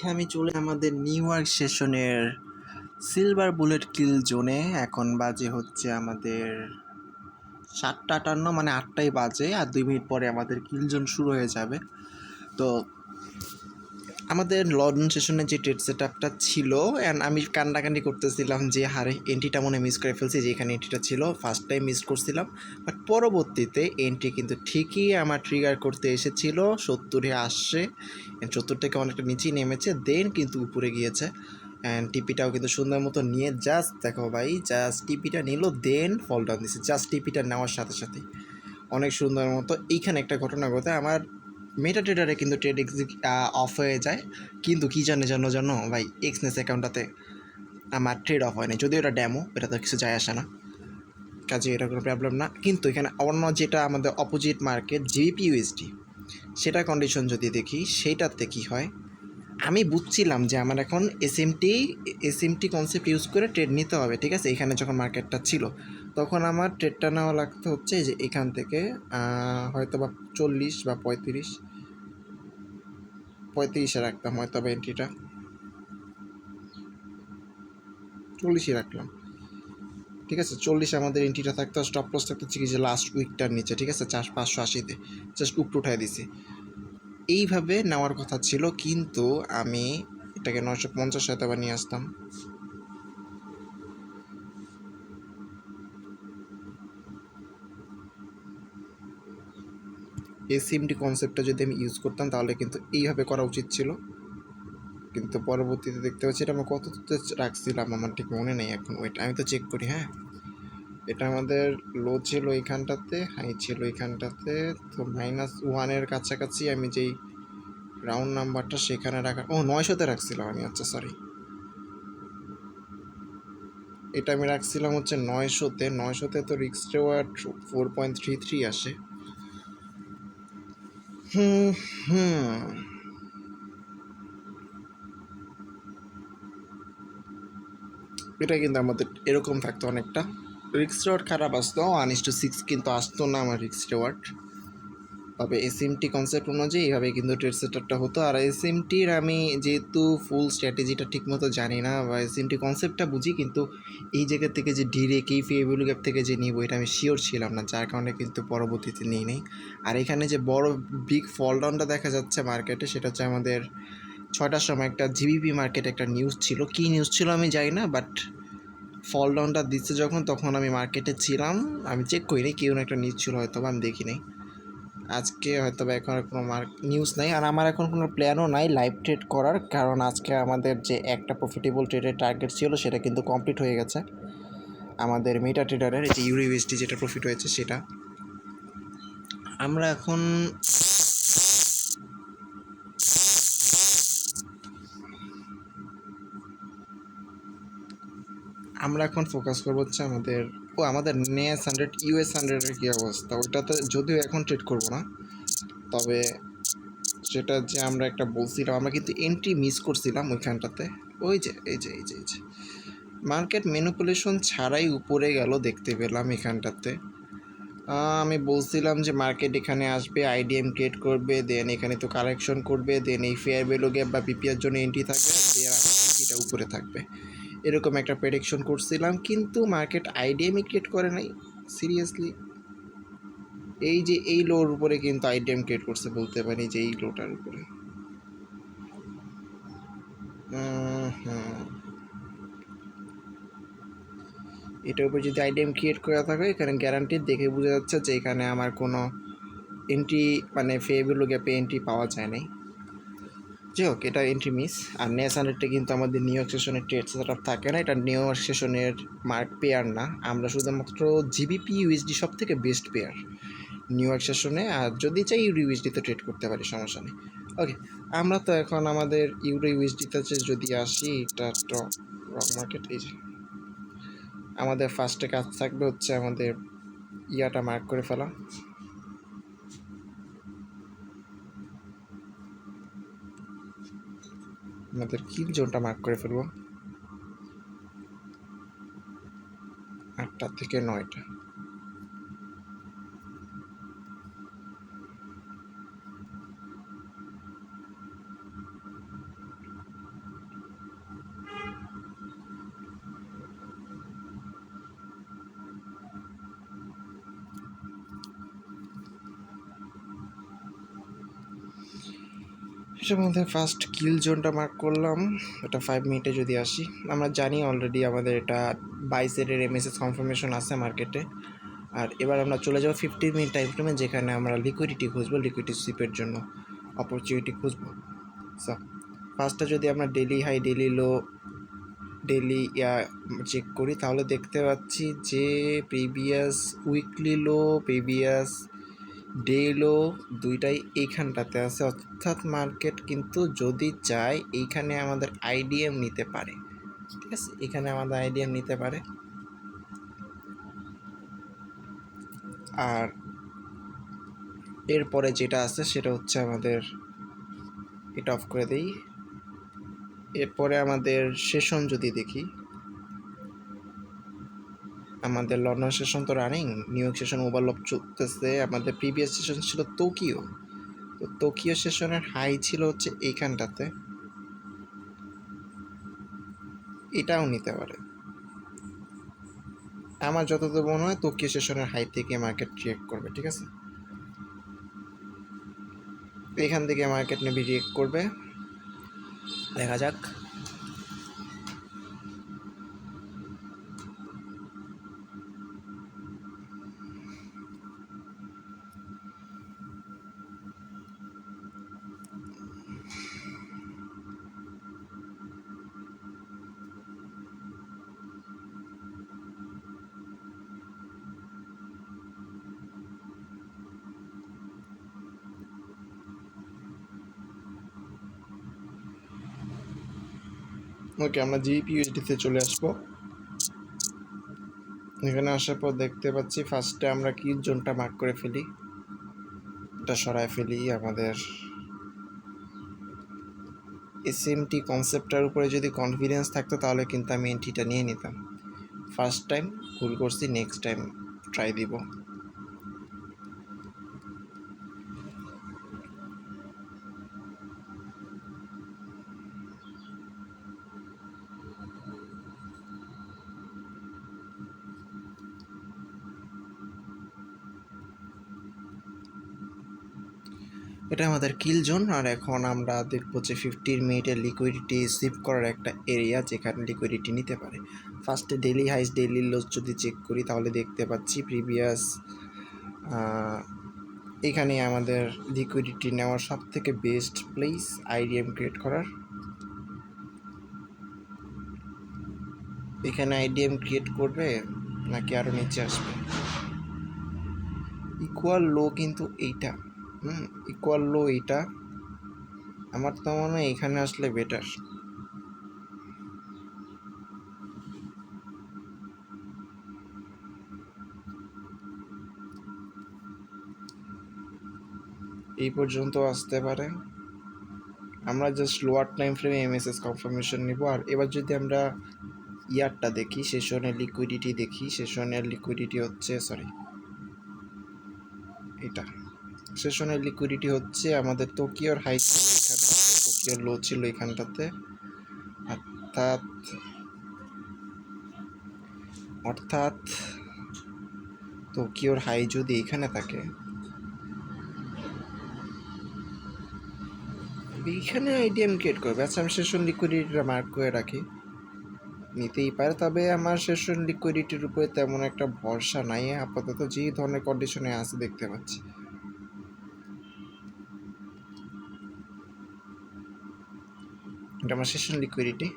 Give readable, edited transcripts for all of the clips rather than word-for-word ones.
আজকে আমি চলে আমাদের নিউ ইয়র্ক সেশনের সিলভার বুলেট কিল জোনে। এখন বাজে হচ্ছে আমাদের 7:58, মানে 8টাই বাজে, আর 2 মিনিট পরে আমাদের কিল জোন শুরু হয়ে যাবে। তো আমাদের লন্ডন সেশনে যে ট্রেড সেট আপটা ছিল, অ্যান্ড আমি কান্নাকান্নি করতেছিলাম যে হারে এন্ট্রিটা মনে মিস করে ফেলছি, যেখানে এন্ট্রিটা ছিল ফার্স্ট টাইম মিস করছিলাম। বাট পরবর্তীতে এন্ট্রি কিন্তু ঠিকই আমার ট্রিগার করতে এসেছিল, 70-এ আসছে, 70 থেকে অনেকটা নিচেই নেমেছে, দেন কিন্তু উপরে গিয়েছে। অ্যান্ড টিপিটাও কিন্তু সুন্দর মতো নিয়ে জাস্ট দেখো ভাই, জাস্ট টিপিটা নিল, দেন ফল ডাউন দিচ্ছে জাস্ট টিপিটা নেওয়ার সাথে সাথেই অনেক সুন্দর মতো। এইখানে একটা ঘটনা ঘটে, আমার মেটা ট্রেডারে কিন্তু ট্রেড অফ হয়ে যায়, কিন্তু কী জানো ভাই, এক্সনেস অ্যাকাউন্টটাতে আমার ট্রেড অফ হয় না, যদিও এটা ড্যামো, এটা তো কিছু যায় আসে না, কাজে এটা কোনো প্রবলেম না। কিন্তু এখানে অন্য যেটা আমাদের অপোজিট মার্কেট জিবিপি ইউএসডি, সেটা কন্ডিশন যদি দেখি, সেইটাতে কী হয়, আমি বুঝছিলাম যে আমার এখন এসএমটি কনসেপ্ট ইউজ করে ট্রেড নিতে হবে, ঠিক আছে। এখানে যখন মার্কেটটা ছিল তখন আমার ট্রেডটা নেওয়া লাগতো হচ্ছে যে এখান থেকে হয়তো বা 40 বা 35-এ রাখতাম, হয়তো বা এন্ট্রিটা 40-ই রাখলাম, ঠিক আছে। 40 আমাদের এন্ট্রিটা থাকতো, স্টপ লস থাকতো হচ্ছে কি যে লাস্ট উইকটার নিচে, ঠিক আছে, 580-তে জাস্ট উপরে উঠাই দিছি। এইভাবে নেওয়ার কথা ছিল, কিন্তু আমি এটাকে 950 হয়তো বা নিয়ে আসতাম। এসএমটি কনসেপ্টটা যদি আমি ইউজ করতাম তাহলে কিন্তু এইভাবে করা উচিত ছিল, কিন্তু পরবর্তীতে দেখতে পাচ্ছি এটা আমরা কততে রাখছিলাম আমার ঠিক মনে নেই এখন। ওয়েট, আমি তো চেক করি। হ্যাঁ, এটা আমাদের লো ছিল এইখানটাতে, হাই ছিল এইখানটাতে, তো -1-এর কাছাকাছি আমি যেই রাউন্ড নাম্বারটা সেখানে রাখা, 900-তে রাখছিলাম আমি। আচ্ছা সরি, এটা আমি রাখছিলাম হচ্ছে 900-তে তো রিস্ক রিওয়ার্ড 4.33 আসে। হুম হুম এটা কিন্তু আমাদের এরকম থাকতো অনেকটা, রিক্স রিওয়ার্ড খারাপ আসতো, 1:6 কিন্তু আসতো না আমার রিক্স রিওয়ার্ড। তবে এসএমটি কনসেপ্ট অনুযায়ী এইভাবে কিন্তু ট্রেড সেটআপটা হতো। আর এসএমটির আমি যেহেতু ফুল স্ট্র্যাটেজিটা ঠিকমতো জানি না, বা এসএমটি কনসেপ্টটা বুঝি, কিন্তু এই জায়গা থেকে যে ডিরেক্ট এই ফেয়ারভ্যালু গ্যাপ থেকে যে নিব এটা আমি শিওর ছিলাম না, যার কারণে কিন্তু পরবর্তীতে নিই নেই। আর এখানে যে বড় বিগ ফল ডাউনটা দেখা যাচ্ছে মার্কেটে, সেটা হচ্ছে আমাদের 6টার সময় একটা জিবিপি মার্কেট একটা নিউজ ছিল, কী নিউজ ছিল আমি জানি না, বাট ফল ডাউনটা দিচ্ছে যখন, তখন আমি মার্কেটে ছিলাম, আমি চেক করিনি, কেউ একটা নিউজ ছিল হয়তো বা, আমি দেখি নাই। আজকে হয়তো বা এখন আর কোনো নিউজ নাই, আর আমার এখন কোনো প্ল্যানও নাই লাইভ ট্রেড করার, কারণ আজকে আমাদের যে একটা প্রফিটেবল ট্রেডের টার্গেট ছিল সেটা কিন্তু কমপ্লিট হয়ে গেছে। আমাদের মেটা ট্রেডারের এই যে ইউরোইউএসডি যেটা প্রফিট হয়েছে সেটা আমরা এখন ফোকাস করবো হচ্ছে আমাদের নেস 100 ইউএস 100-এর কী অবস্থা, ওইটাতে যদিও এখন ট্রেড করবো না, তবে সেটা যে আমরা একটা বলছিলাম, আমরা কিন্তু এন্ট্রি মিস করছিলাম ওইখানটাতে। ওই যে এই যে মার্কেট ম্যানিপুলেশন ছাড়াই উপরে গেল, দেখতে পেলাম এখানটাতে। আমি বলছিলাম যে মার্কেট এখানে আসবে, আইডিএম ক্রিয়েট করবে, দেন এখানে তো কারেকশন করবে, দেন এই ফেয়ার ভ্যালু গ্যাপ বা পিপিআর জন্য এন্ট্রি থাকবে, এটা উপরে থাকবে, এরকম একটা প্রেডিকশন করছিলাম। কিন্তু মার্কেট আইডিএমই ক্রিয়েট করে নাই, সিরিয়াসলি। এই যে এই লোর উপরে কিন্তু আইডিএম ক্রিয়েট করছে, বলতে পারি যে এই লোটার উপরে। এটার উপর যদি আইডিএম ক্রিয়েট করা থাকে, এখানে গ্যারান্টি দেখে বোঝা যাচ্ছে যে এখানে আমার কোনো এন্ট্রি, মানে ফেয়ারভ্যালু গ্যাপে এন্ট্রি পাওয়া যায় নাই। যাই হোক, এটা এন্ট্রি মিস। আর নেস 100টা কিন্তু আমাদের নিউ ইয়র্ক সেশনের ট্রেড সেটআপ থাকে না, এটা নিউ ইয়র্ক সেশনের মার্ক পেয়ার না, আমরা শুধুমাত্র জিবিপি ইউএসডি সব থেকে বেস্ট পেয়ার নিউ ইয়র্ক সেশনে। আর যদি চাই ইউরো ইউএসডিতে ট্রেড করতে পারি, সমস্যা নেই। ওকে, আমরা তো এখন আমাদের ইউরো ইউএসডিতে যদি আসি, এটা তো রক মার্কেট। এই যে আমাদের ফার্স্টে কাজ থাকবে হচ্ছে আমাদের ইয়াটা মার্ক করে ফেলা, আমাদের কিল জোনটা মার্ক করে ফেলবো 8টা থেকে 9টা। এটার মধ্যে ফার্স্ট কিল জোনটা মার্ক করলাম, এটা 5 মিনিটে যদি আসি। আমরা জানি অলরেডি আমাদের এটা 22 এমএসএস কনফার্মেশন আছে মার্কেটে। আর এবার আমরা চলে যাবো 15 মিনিট টাইম ফ্রেমে, যেখানে আমরা লিকুইডিটি খুঁজবো, লিকুইডিটি সুইপের জন্য অপরচুনিটি খুঁজবো। সো ফার্স্টে যদি আমরা ডেলি হাই, ডেলি লো, ডেলি চেক করি, তাহলে দেখতে পাচ্ছি যে প্রিভিয়াস উইকলি লো, প্রিভিয়াস ডে লো দুইটাই এইখানটাতে আছে। অর্থাৎ মার্কেট কিন্তু যদি চায় এইখানে আমাদের আইডিএম নিতে পারে, ঠিক আছে, এখানে আমাদের আইডিএম নিতে পারে। আর এরপরে যেটা আছে সেটা হচ্ছে আমাদের, এটা অফ করে দেই। এরপরে আমাদের সেশন যদি দেখি, আমাদের লন্ডন সেশন তো রানিং, নিউ ইয়র্ক সেশন ওভারলপ চলতেছে। আমাদের প্রিভিয়াস সেশন ছিল টোকিও, তো টোকিও সেশনের হাই ছিল হচ্ছে এইখানটাতে, এটাও নিতে পারে। আমার যতদূর মনে হয় টোকিও সেশনের হাই থেকে মার্কেট রিয়েক্ট করবে, ঠিক আছে, এখান থেকে মার্কেট নেবে রিয়েক্ট করবে, দেখা যাক। ওকে, আমরা জিপিইউএসডিতে চলে আসবো। এখানে আসার পর দেখতে পাচ্ছি ফার্স্টে আমরা কিল জোনটা মার্ক করে ফেলি, এটা সরায় ফেলি। আমাদের এসএমটি কনসেপ্টটার উপরে যদি কনফিডেন্স থাকতো তাহলে কিন্তু আমি এন্ট্রিটা নিয়ে নিতাম। ফার্স্ট টাইম ভুল করছি, নেক্সট টাইম ট্রাই দিব। এটা আমাদের কিল জোন। আর এখন আমরা দেখবো যে 15 মিনিটের লিকুইডিটি সুইপ করার একটা এরিয়া যেখানে লিকুইডিটি নিতে পারে। ফার্স্টে ডেলি হাইস, ডেলি লোস যদি চেক করি তাহলে দেখতে পাচ্ছি প্রিভিয়াস এখানে আমাদের লিকুইডিটি নেওয়ার সব থেকে বেস্ট প্লেস আইডিএম ক্রিয়েট করার। এখানে আইডিএম ক্রিয়েট করবে নাকি আরও নিচে আসবে? ইকুয়াল লো কিন্তু এইটা, ইকুয়াল লো এইটা, আমার তো মনে হয় এখানে আসলে বেটার। এই পর্যন্ত আসতে পারে। আমরা জাস্ট লোয়ার টাইম ফ্রেমে এমএসএস কনফার্মেশন নিব। আর এবার যদি আমরা ইয়ারটা দেখি, সেশনের লিকুইডিটি দেখি, সেশনের লিকুইডিটি হচ্ছে, সরি এটা, সেশনের লিকুইডিটি হচ্ছে আমাদের টোকিওর হাই ছিল এখানটাতে, টোকিওর লো ছিল এখানটাতে। অর্থাৎ অর্থাৎ টোকিওর হাই যদি এখানে থাকে, এইখানে আইডিএম ক্রিয়েট করবে। আচ্ছা, আমি সেশন লিকুইডিটিটা মার্ক করে রাখি, নিতেই পারে। তবে আমার সেশন লিকুইডিটির উপরে তেমন একটা ভরসা নাই আপাতত, যেই ধরনের কন্ডিশনে আছে দেখতে পাচ্ছি। এটা আমার সেশন লিকুইডিটি।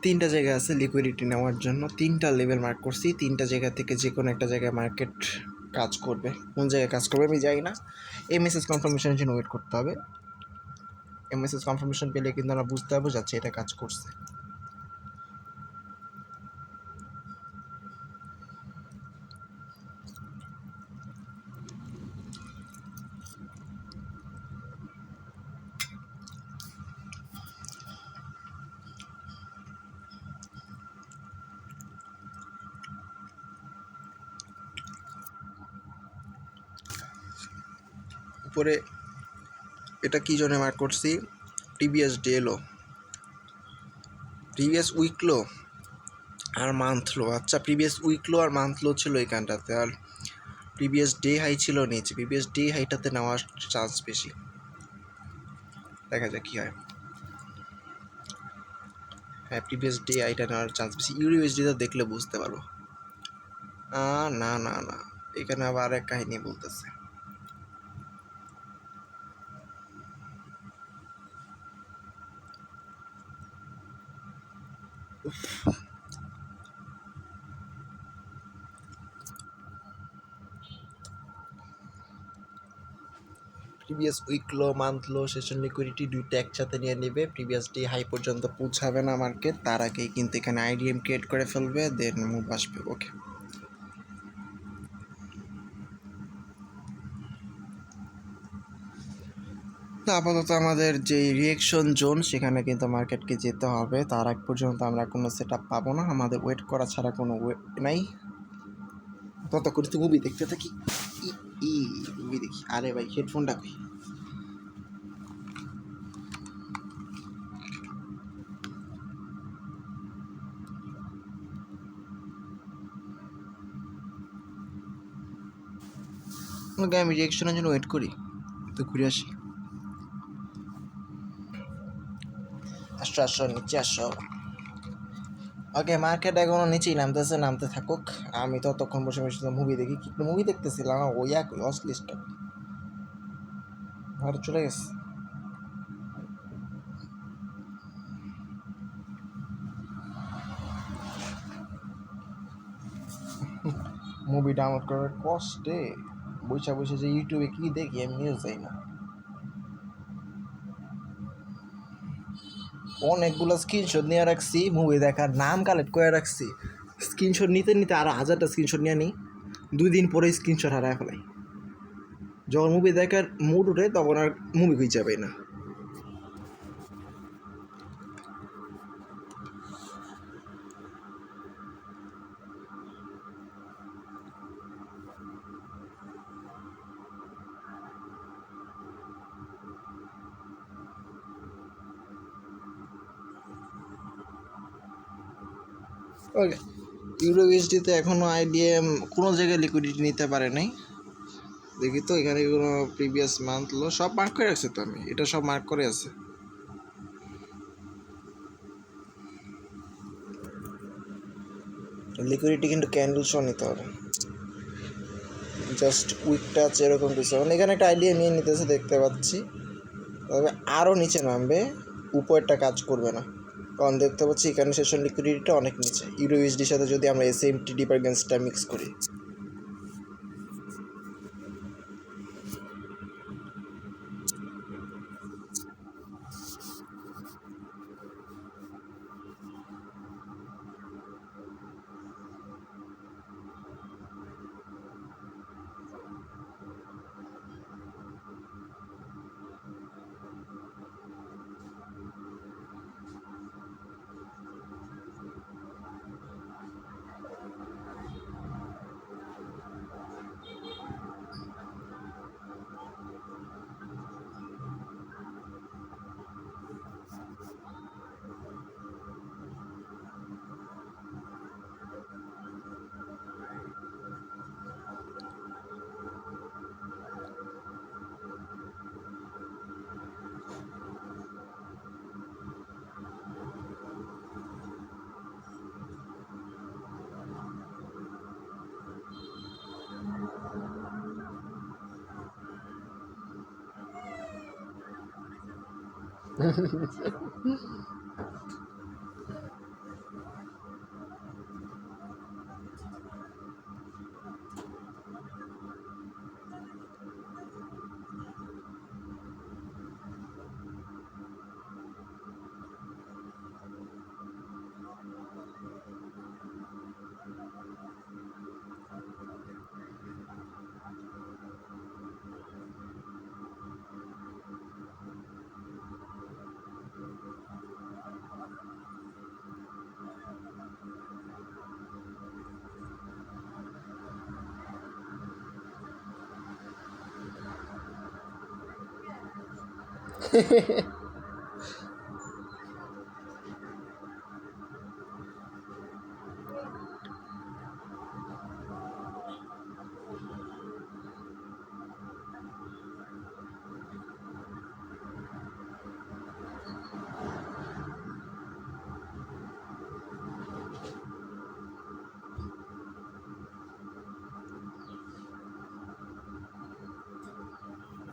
তিনটা জায়গা আছে লিকুইডিটি নেওয়ার জন্য, তিনটা লেভেল মার্ক করছি। তিনটা জায়গা থেকে যে কোনো একটা জায়গায় মার্কেট কাজ করবে, কোন জায়গায় কাজ করবে আমি জানি না। এমএসএস কনফার্মেশনের জন্য ওয়েট করতে হবে। এমএসএস কনফার্মেশন পেলে কিন্তু আমরা বুঝতে পারবো যাচ্ছে এটা কাজ করছে। উপরে এটা কি জন্য মার্ক করছি, প্রিভিয়াস ডে লো, প্রিভিয়াস উইক লো আর মান্থ লো, আচ্ছা প্রিভিয়াস উইক লো আর মান্থ লো ছিল এইখানটাতে, আর প্রিভিয়াস ডে হাই ছিল নিচে। প্রিভিয়াস ডে হাইটাতে নেওয়ার চান্স বেশি, দেখা যাক কী হয়। হ্যাঁ, প্রিভিয়াস ডে হাইটা নেওয়ার চান্স বেশি। ইউএসডিতে দেখলে বুঝতে পারবো। না না না, এখানে আবার এক কাহিনী বলতেছে। প্রিভিয়াস উইক লো, মান্থ লো, সেশন লিকুইডিটি দুইটা একসাথে নিয়ে নেবে। প্রিভিয়াস ডে হাই পর্যন্ত পৌঁছাবে না মার্কেট, তার আগেই কিন্তু এখানে আইডিএম ক্রিয়েট করে ফেলবে, দেন মুভ আসবে। ওকে, আপাতত আমাদের যে রিয়েকশন জোন সেখানে কিন্তু মার্কেটকে যেতে হবে। তার আগ পর্যন্ত আমরা কোনো সেট আপ পাবো না, আমাদের ওয়েট করা ছাড়া কোনো ওয়ে নাই। ততক্ষণ তো মুভি দেখতে থাকি। মুভি দেখি। আরে ভাই, হেডফোনটা কই? ওকে, আমি রিয়েকশনের জন্য ওয়েট করি, তো ঘুরে আসি। আসো আসো, নিচে আসো। ওকে, মার্কেট এখনো নিচেই নামতেছে, নামতে থাকুক। আমি ততক্ষণ বসে বসে মুভি দেখি। কি মুভি দেখতেছিলাম? ওই এক অশ্লীলটা ঘর চলে গেছে। মুভি ডাউনলোড করার কষ্টে বসে বসে যে ইউটিউবে কি দেখি আমি নিউজ যাই না। অনেকগুলো স্ক্রিনশট নিয়ে রাখছি, মুভি দেখার নাম কালেক্ট করে রাখছি। স্ক্রিনশট নিতে নিতে আরও 1000টা স্ক্রিনশট নিয়ে নিই, 2 দিন পরে স্ক্রিনশট হারায় ফেলাই। যখন মুভি দেখার মুড উঠে তখন আর মুভি খুঁজে পাই না। ওকে, ইউরো ইউএসডিতে এখনও আইডিএম কোনো জায়গায় লিকুইডিটি নিতে পারে নাই। দেখি তো এখানে কোনো প্রিভিয়াস মান্থ লো সব মার্ক করে রাখছে, তো আমি এটা সব মার্ক করে আছে। লিকুইডিটি কিন্তু ক্যান্ডেল শো নিতে হবে, জাস্ট উইকটা আছে এরকম কিছু। মানে এখানে একটা আইডিয়া নিয়ে নিতেছে দেখতে পাচ্ছি, তবে আরও নিচে নামবে, উপরটা কাজ করবে না। কারণ দেখতে পাচ্ছি এখানে সেশন লিকুইডিটিটা অনেক নিচে। ইউরো ইউএসডির সাথে যদি আমরা এসএমটি ডিপারগেন্সটা মিক্স করি,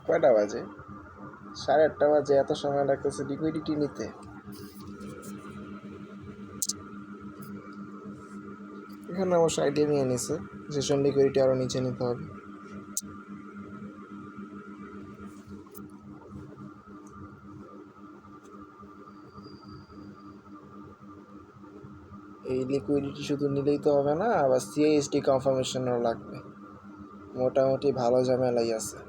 কয়টা বাজে? 8:30 বাজে, এত সময় লাগতেছে লিকুইডিটি নিতে? এখানে অবশ্য আইডিয়া নিয়ে নিছে সেশন লিকুইডিটি আরও নিচে নিতে হবে। এই লিকুইডিটি শুধু নিলেই তো হবে না, আবার সিআইএসটি কনফার্মেশনও লাগবে। মোটামুটি ভালো ঝামেলাই আছে।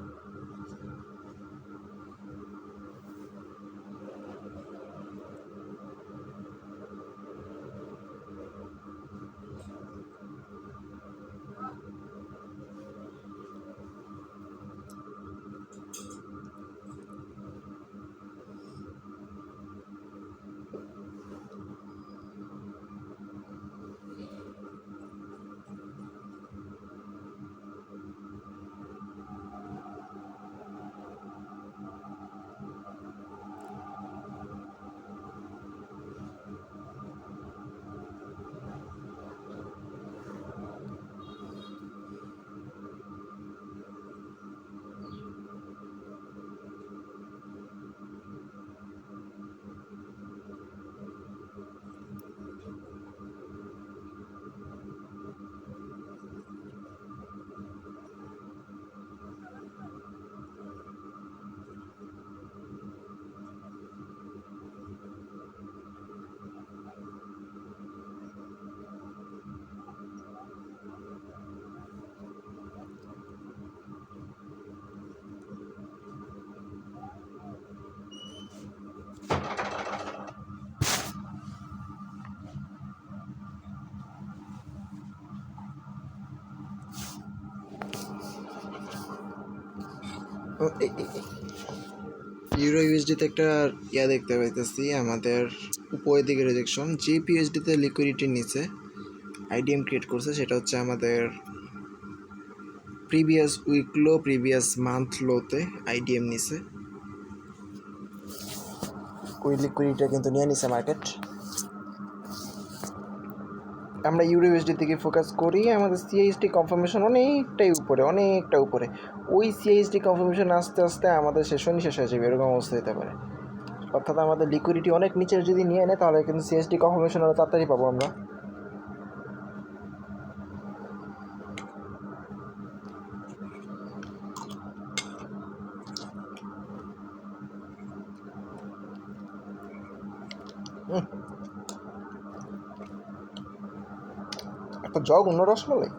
ইউরো ইউএসডিতে একটা দেখতে পাইতেছি, আমাদের উপরের দিকে রিজেকশন। জিপিএসডিতে লিকুইডিটির নিচে আইডিএম ক্রিয়েট করছে, সেটা হচ্ছে আমাদের প্রিভিয়াস উইক লো, প্রিভিয়াস মান্থ লোতে আইডিএম নিছে। ওই লিকুইডিটিটা কিন্তু নিয়ে নিছে মার্কেট। আমরা ইউরো ইউএসডি থেকে ফোকাস করি, আমাদের সিআইএসটি কনফার্মেশন অনেকটা উপরে। ওই সিআইএসটি কনফার্মেশন আস্তে আস্তে আমাদের সেশনই শেষ হয়ে যাবে, এরকম অবস্থা হতে পারে। অর্থাৎ আমাদের লিকুইডিটি অনেক নিচে যদি নিয়ে নেয় তাহলে কিন্তু সিএসডি কনফার্মেশন আরও তাড়াতাড়ি পাবো আমরা। একটা জঘন্য রসমালাই।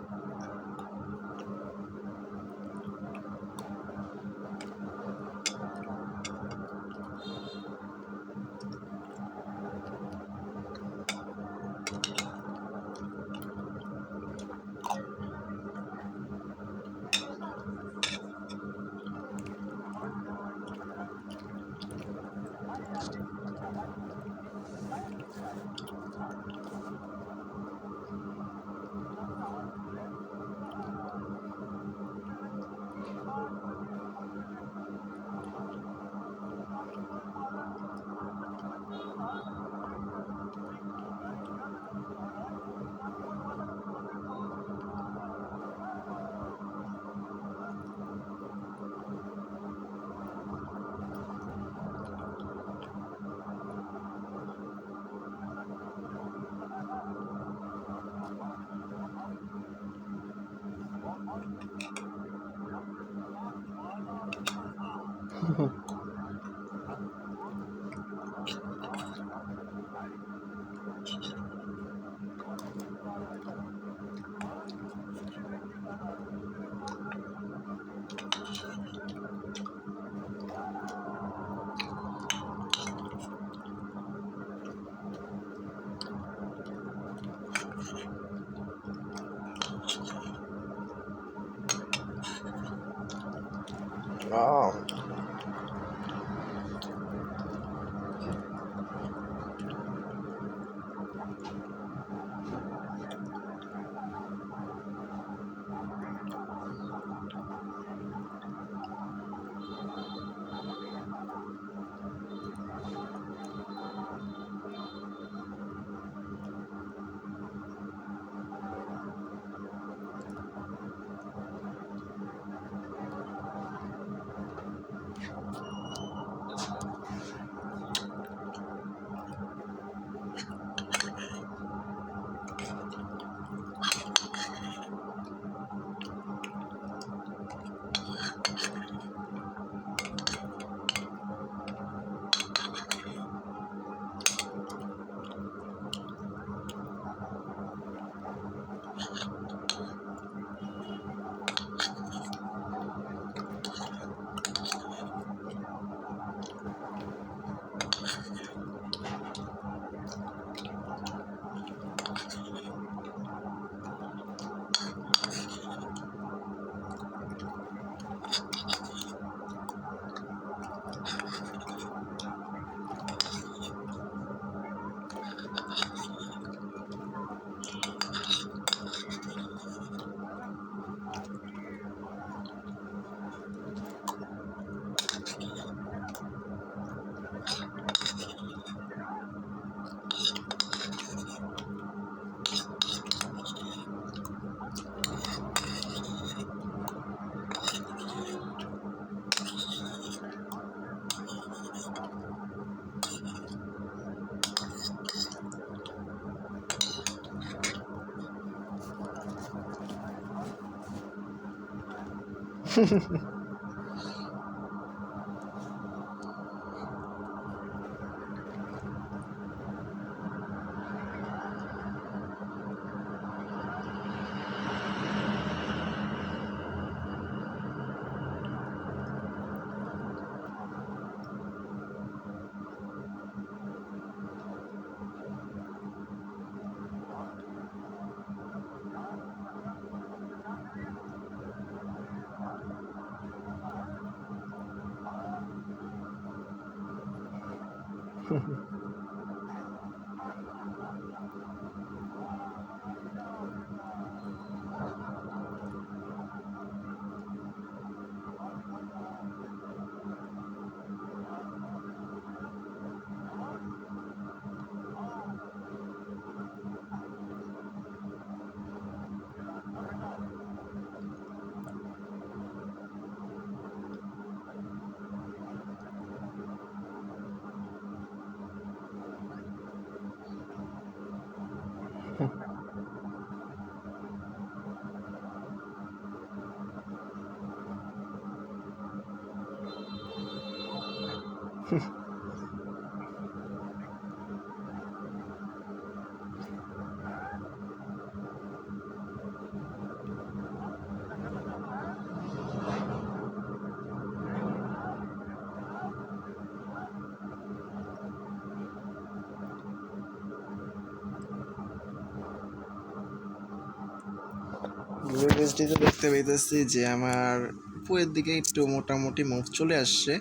ইউএসডিতে দেখতে পাইতেছি যে আমার উপরের দিকে একটু মোটামুটি মুভ চলে আসছে।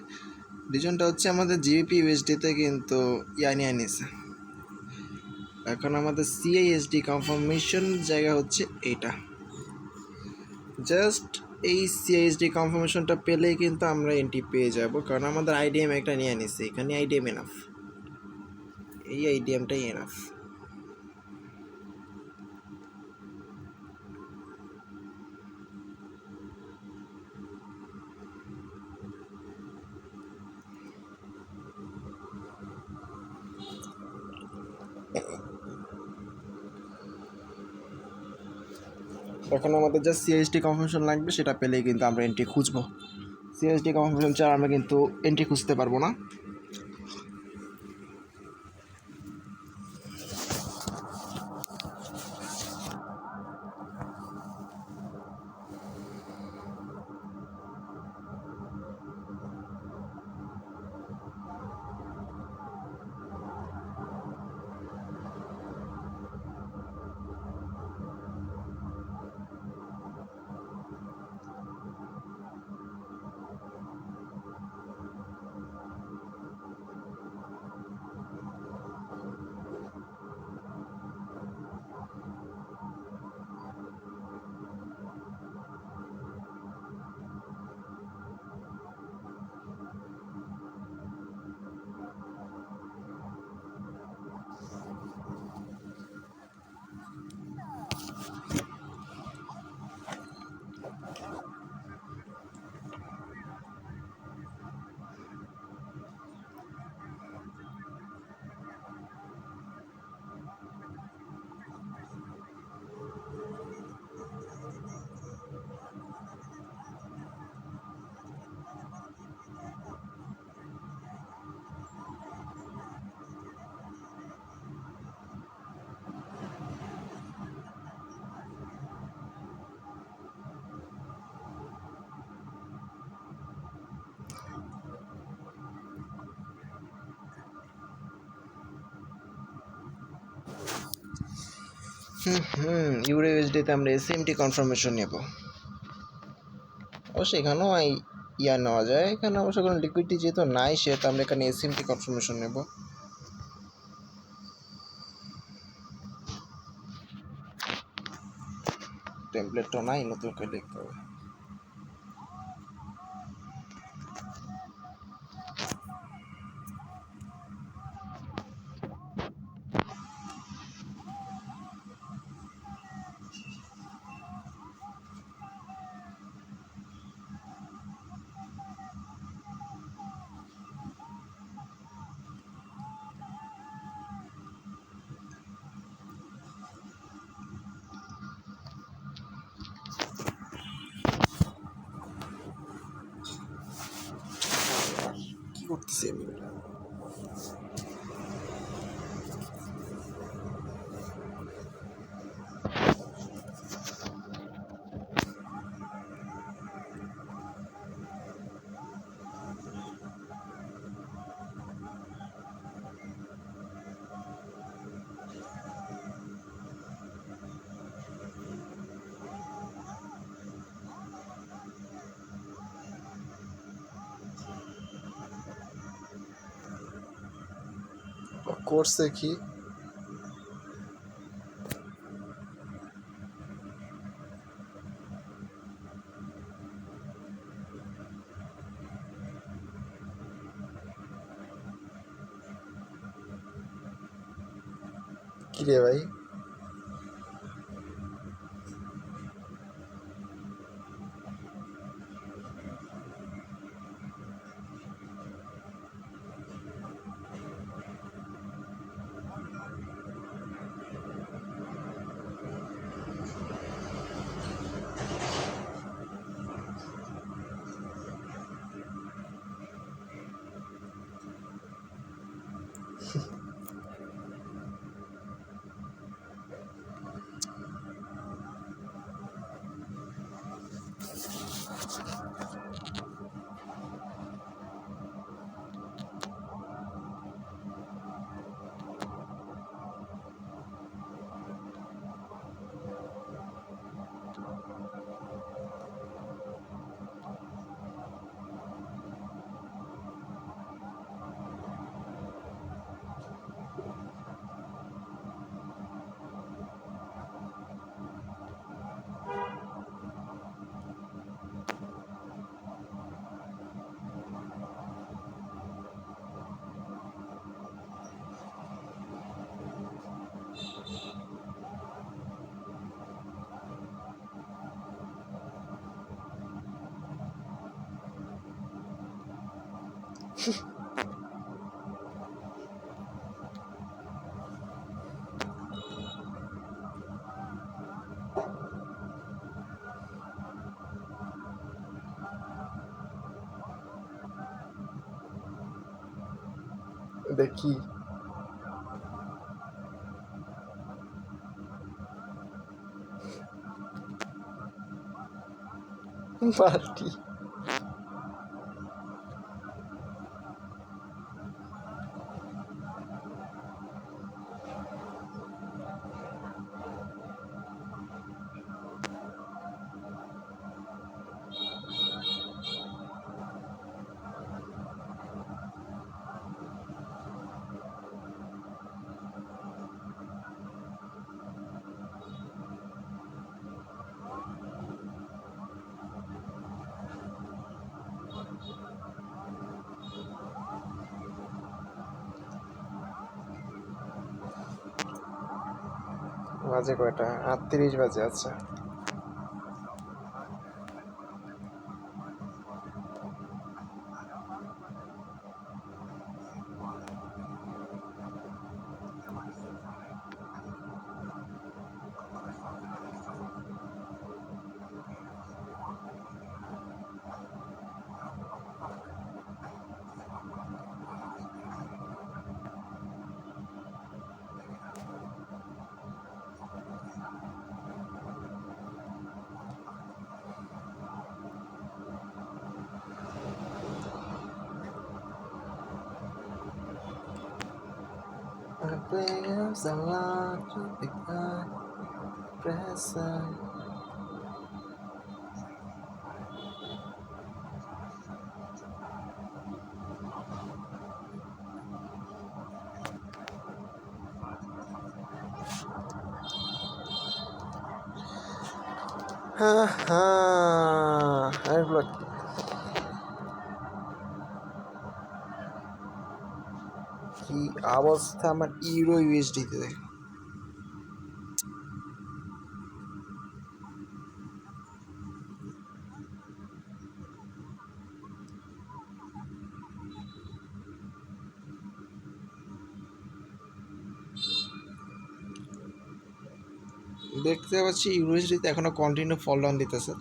রিজনটা হচ্ছে আমাদের জিবিপি ইউএসডিতে কিন্তু নিয়ে নিছে। এখন আমাদের সিআইএসডি কনফার্মেশন জায়গা হচ্ছে এইটা। জাস্ট এই সিআইএসডি কনফার্মেশনটা পেলেই কিন্তু আমরা এন্ট্রি পেয়ে যাব, কারণ আমাদের আইডিএম একটা নিয়ে নিছে। এখানে আইডিএম এনাফ, এই আইডিএমটাই এনাফ। এখন আমাদের যা সিএসডি কনফার্মেশন লাগবে সেটা পেলেই কিন্তু আমরা এন্ট্রি খুঁজবো। সিএসডি কনফার্মেশন ছাড়া আমরা কিন্তু এন্ট্রি খুঁজতে পারবো না। ইউএসডিতে আমরা এসএমটি কনফার্মেশন নেব। অবশ্য এখানেও নেওয়া যায়, এখানে অবশ্য কোনো লিকুইডিটি যেহেতু নাই সেহেতু আমরা এখানে এসএমটি কনফার্মেশন নেব। টেমপ্লেটটা নাই, নতুন করে লিখতে হবে। কি করতেছি আমি? করছে কি? কি রে ভাই? দেখি পার্টি। বাজে কয়টা? 38 বাজে। আচ্ছা, there's a lot to be present. হ্যাঁ হ্যাঁ, কি অবস্থা আমার ইউরো ইউএসডিতে। দেখতে পাচ্ছি ইউএসডিতে এখনো কন্টিনিউ ফল ডাউন দিতেছে,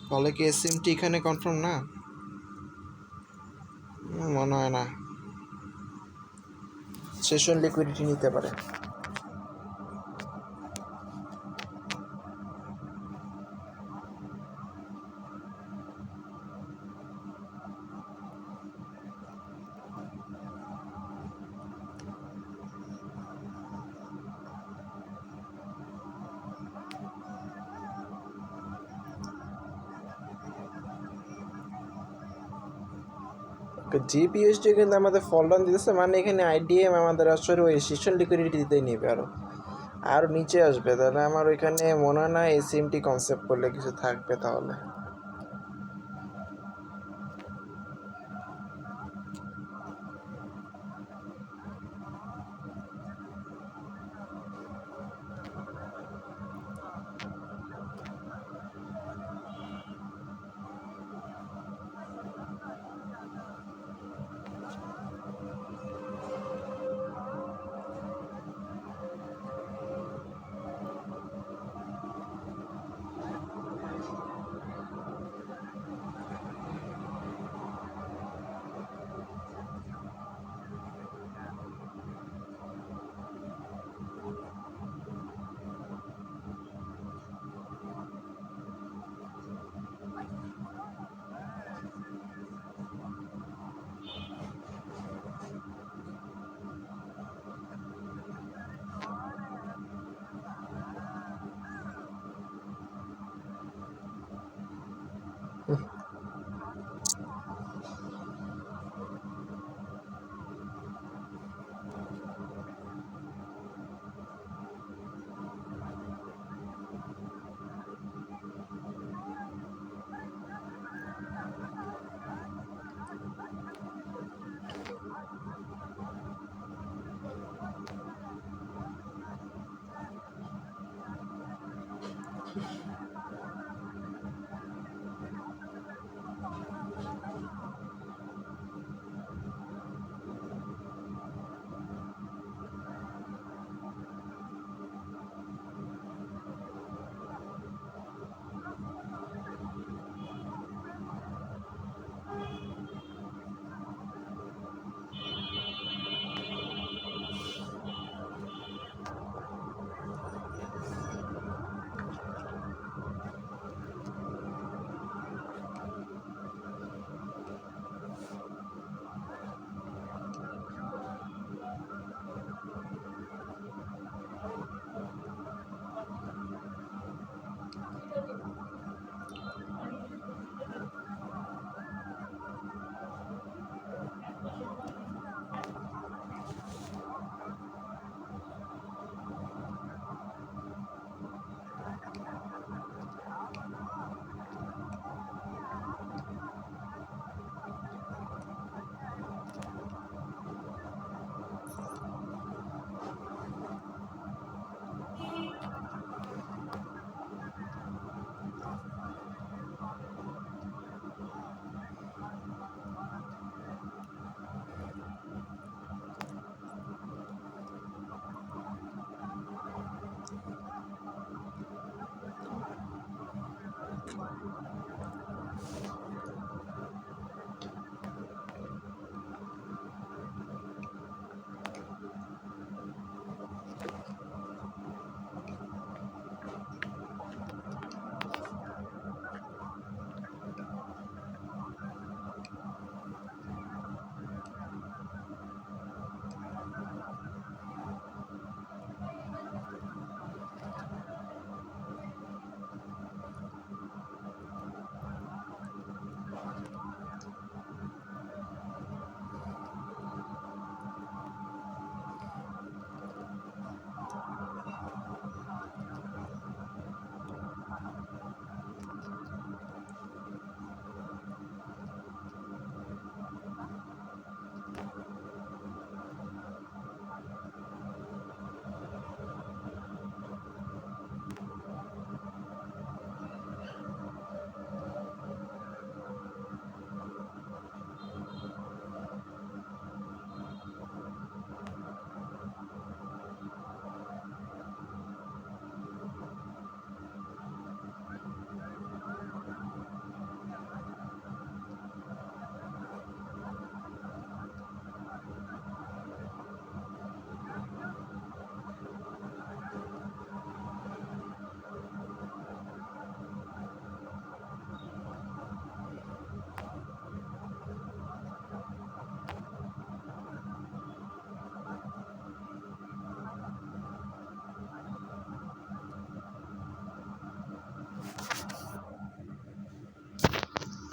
তাহলে কি এসএমটি এখানে কনফার্ম না? মনে হয় না, সেশন লিকুইডিটি নিতে পারে। জিপিএসটি কিন্তু আমাদের ফল ডাউন দিতেছে, মানে এখানে আইডিএম আমাদের আসলে ওই সেশন লিকুইডিটি দিতেই নেবে আরও নিচে আসবে, তাহলে আমার ওইখানে মনে হয় না এসএমটি কনসেপ্ট করলে কিছু থাকবে তাহলে।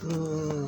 উম,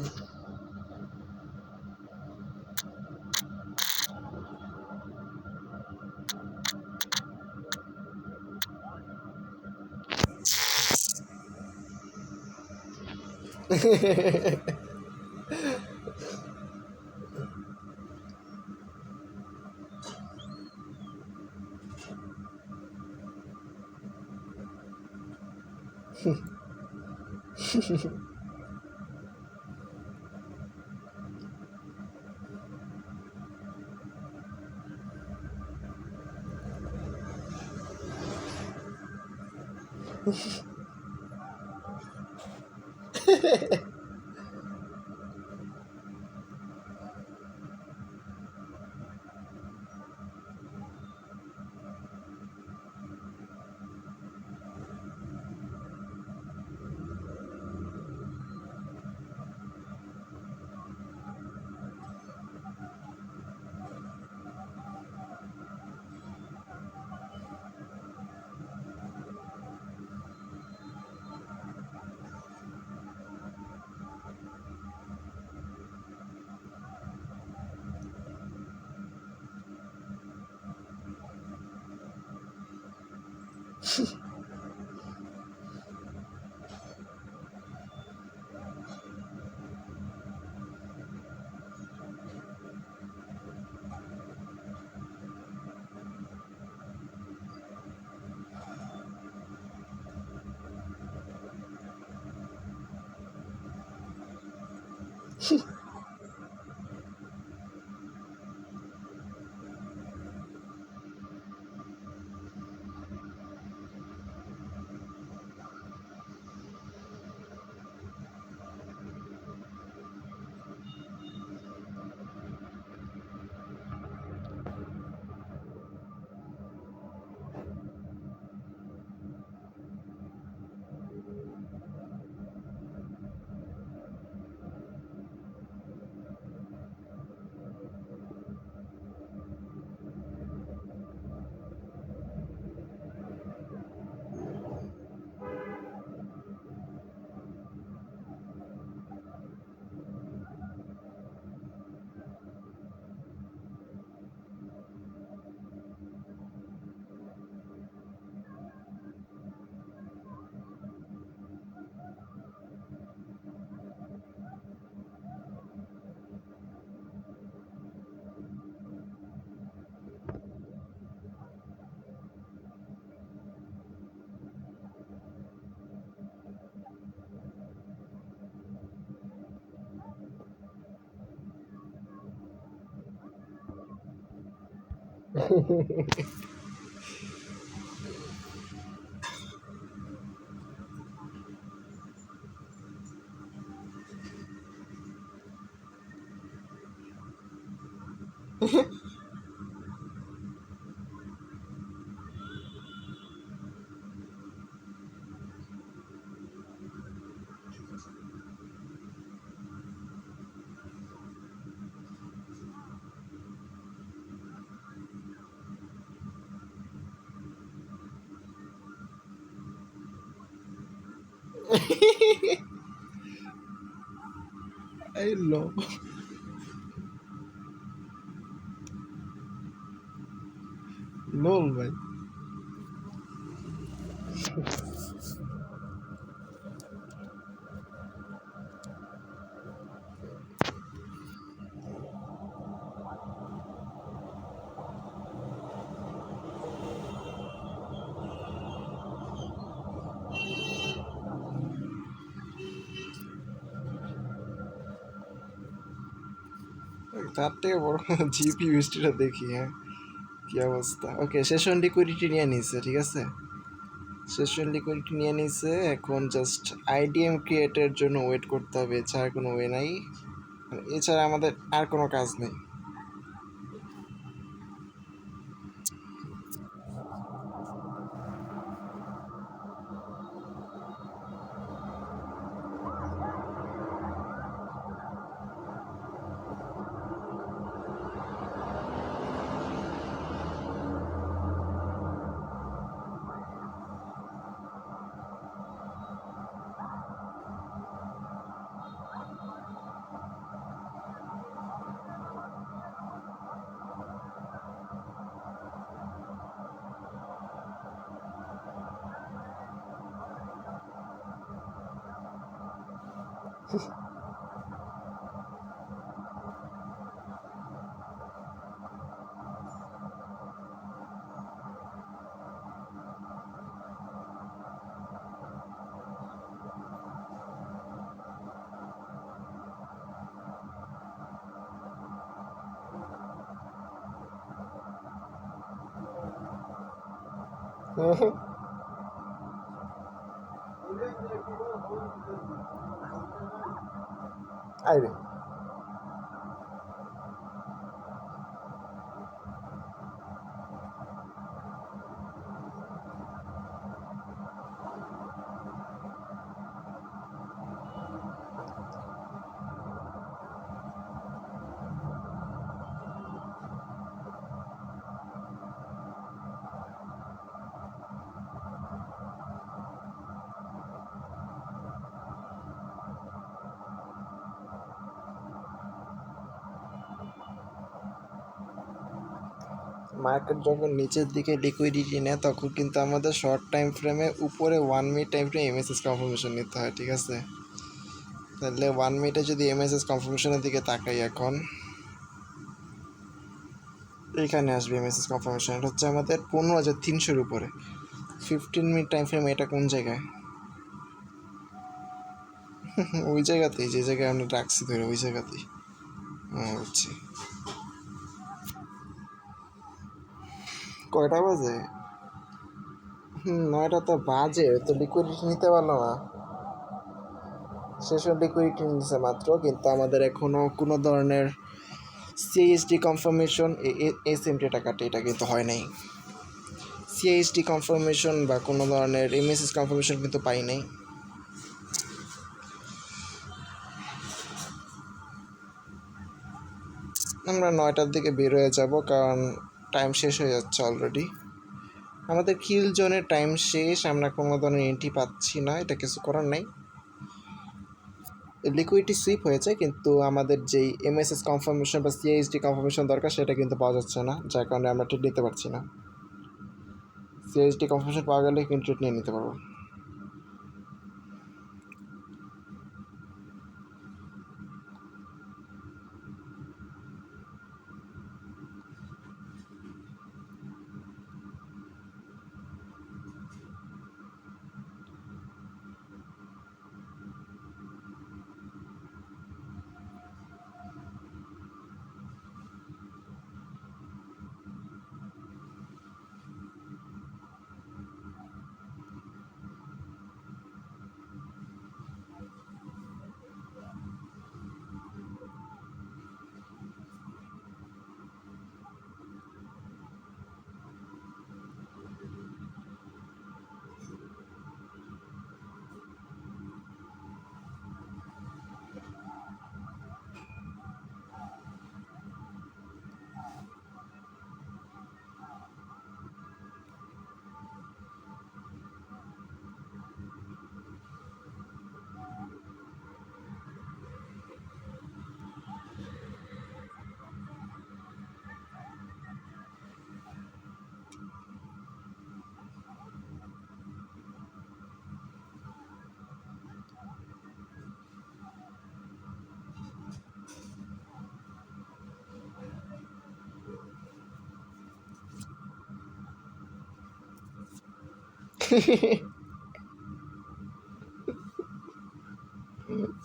I love. LOL ভাই। তার থেকে বড় জিপি হিস্ট্রিটা দেখি, হ্যাঁ কি অবস্থা। ওকে, সেশন লিকুইডিটি নিয়ে নিছে, ঠিক আছে, সেশন লিকুইডিটি নিয়ে নিছে। এখন জাস্ট আইডিএম ক্রিয়েটের জন্য ওয়েট করতে হবে, এছাড়া কোনো ওয়ে নাই, এছাড়া আমাদের আর কোনো কাজ নেই। আইরে মার্কেট যখন নিচের দিকে লিকুইডিটি নেয় তখন কিন্তু আমাদের শর্ট টাইম ফ্রেমে উপরে 1 মিনিট টাইম ফ্রেমে এমএসএস কনফার্মেশন নিতে হয়, ঠিক আছে? তাহলে 1 মিনিটে যদি এমএসএস কনফার্মেশনের দিকে তাকাই, এখন এখানে আসবে এমএসএস কনফার্মেশন। এটা হচ্ছে আমাদের 15,300-এর উপরে। 15 মিনিট টাইম ফ্রেম, এটা কোন জায়গায়? ওই জায়গাতেই, যে জায়গায় আমরা রাখছি ধরে, ওই জায়গাতেই। বুঝছি। কয়টা বাজে? 9টা তো বাজে, তো লিকুইডিটি নিতে পারলো না। শেষ লিকুইডিটি নিচ্ছে মাত্র, কিন্তু আমাদের এখনও কোনো ধরনের সিএইচডি কনফার্মেশন, এসএমটিটা কাটে, এটা কিন্তু হয় নাই। সিএইচডি কনফার্মেশন বা কোনো ধরনের এমএসএস কনফার্মেশন কিন্তু পাই নাই। আমরা 9টার দিকে বের হয়ে যাব, কারণ টাইম শেষ হয়ে যাচ্ছে অলরেডি। আমাদের কিল জোনের টাইম শেষ, আমরা কোনো ধরনের এন্ট্রি পাচ্ছি না, এটা কিছু করার নাই। লিকুইডিটি সুইপ হয়েছে, কিন্তু আমাদের যেই এমএসএস কনফার্মেশন বা সিএইচডি কনফার্মেশন দরকার সেটা কিন্তু পাওয়া যাচ্ছে না, যার কারণে আমরা ট্রেড নিতে পারছি না। সিএইচডি কনফার্মেশন পাওয়া গেলে কিন্তু ট্রেড নিয়ে নিতে পারবো।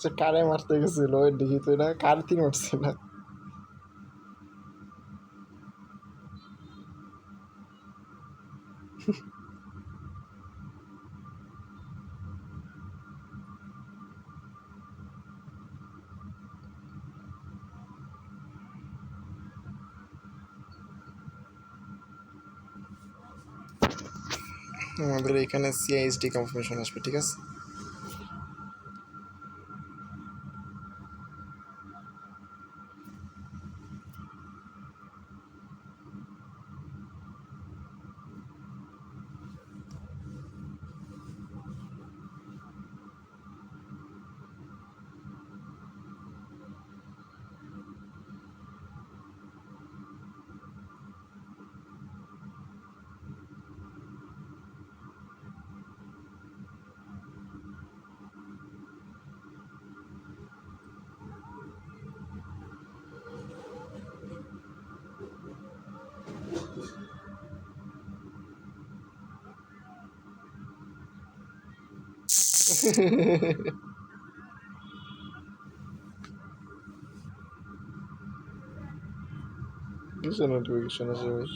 সে কারে মারতে গেছিল দেখি তো, এটা কার থেকে মারছে না। আমাদের এখানে সিআইএসডি কনফার্মেশন আসবে, ঠিক আছে? কিসের নোটিফিকেশন আছে ভাই?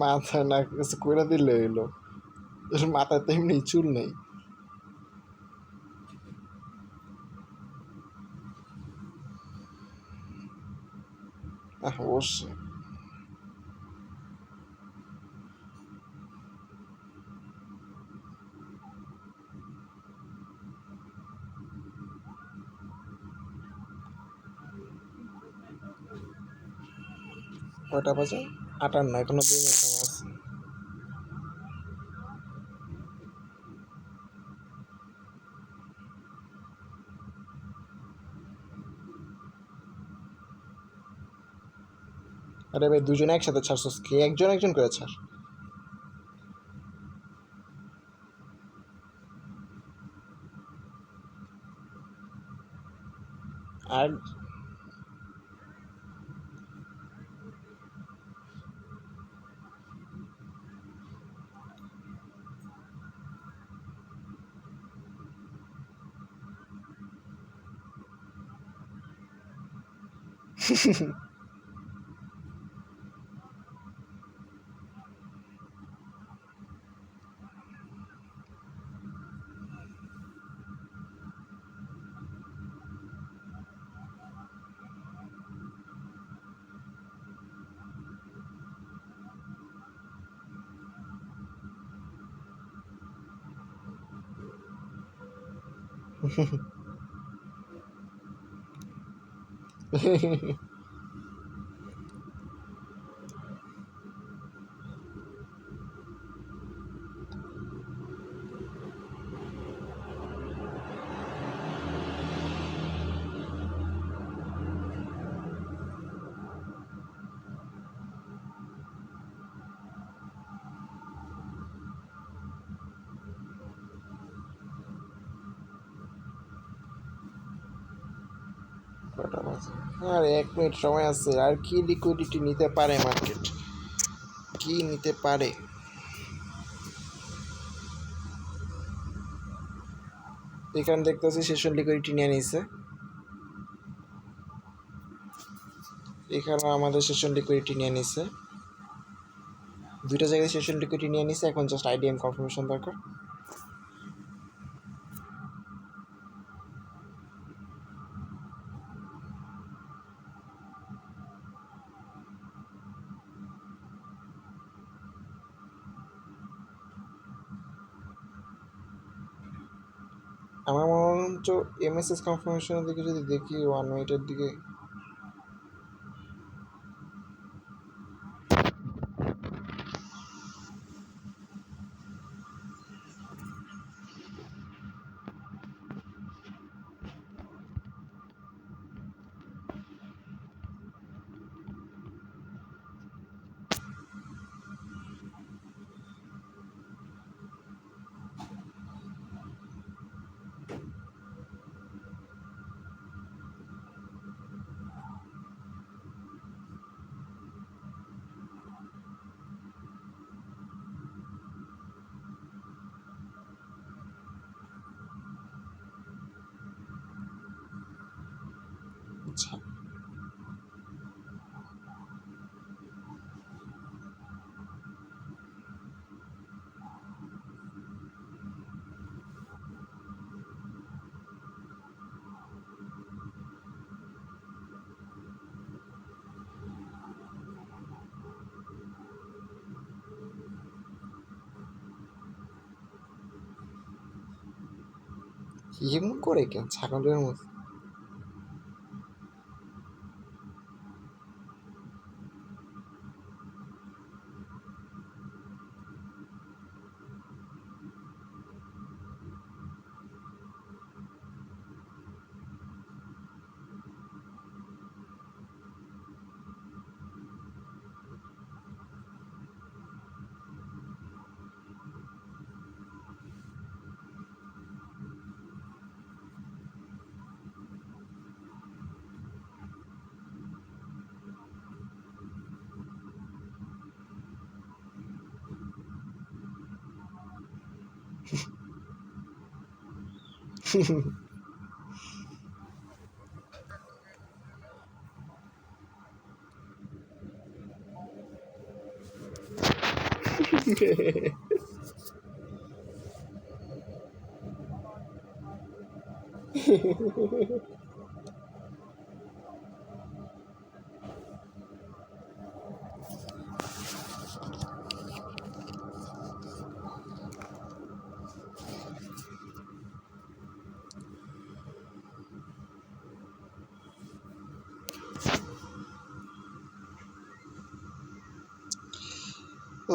মাথায় না কিছু করে দিলে হইলো, মাথায় তো এমনি চুল নেই। অবশ্যই। কয়টা বাজে? 58, এখনো 2 মিনিট সময় আছে। আরে ভাই, দুজনে একসাথে ছাড়ছস কি? একজন একজন করে ছাড়। আর কয়টা বাজে? আর 1 মিনিট সময় আছে। আর কি লিকুইডিটি নিতে পারে মার্কেট? কি নিতে পারে? এখানে দেখতেছি সেশন লিকুইডিটি নিয়ে নিছে। এখানে আমাদের সেশন লিকুইডিটি নিয়ে নিছে, দুইটা জায়গায় সেশন লিকুইডিটি নিয়ে নিছে। এখন জাস্ট আইডিএম কনফার্মেশন দরকার। আমার মনে হচ্ছে এমএসএস কনফার্মেশনের দিকে যদি দেখি 1 মিনিটের দিকে, আচ্ছা এমন করে কেন ছাগলের মতো?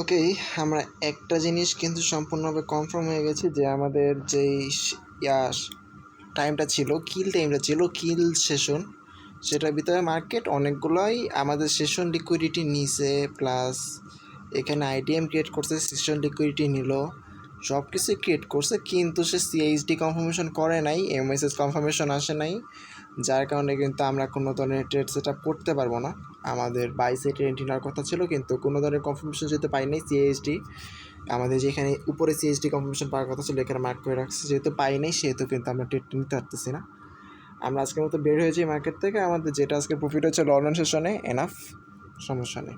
ওকে, আমরা একটা জিনিস কিন্তু সম্পূর্ণভাবে কনফার্ম হয়ে গেছি যে আমাদের যেই টাইমটা ছিল, টাইমটা ছিল কিল সেশন, সেটার ভিতরে মার্কেট অনেকগুলোই আমাদের সেশন লিকুইডিটি নিছে, প্লাস এখানে আইডিএম ক্রিয়েট করছে, সেশন লিকুইডিটি নিল, সব কিছু ক্রিয়েট করছে, কিন্তু সে সিএইচডি কনফার্মেশন করে নাই, এমএসএস কনফার্মেশন আসে নাই, যার কারণে কিন্তু আমরা কোনো ধরনের ট্রেড সেট আপ করতে পারবো না। আমাদের বাই সাইডে এন্ট্রি নেওয়ার কথা ছিল, কিন্তু কোনো ধরনের কনফার্মেশন যেহেতু পাই নাই, সিএইচডি আমাদের যেখানে উপরে সিএইচডি কনফার্মেশন পাওয়ার কথা ছিল এখানে মার্ক করে রাখছে, যেহেতু পাই নাই সেহেতু কিন্তু আমরা ট্রেড নিতে পারতেছি না। আমরা আজকের মতো বের হয়েছি মার্কেট থেকে, আমাদের যেটা আজকে প্রফিট হচ্ছে লন্ডন সেশনে, এনাফ, সমস্যা নেই।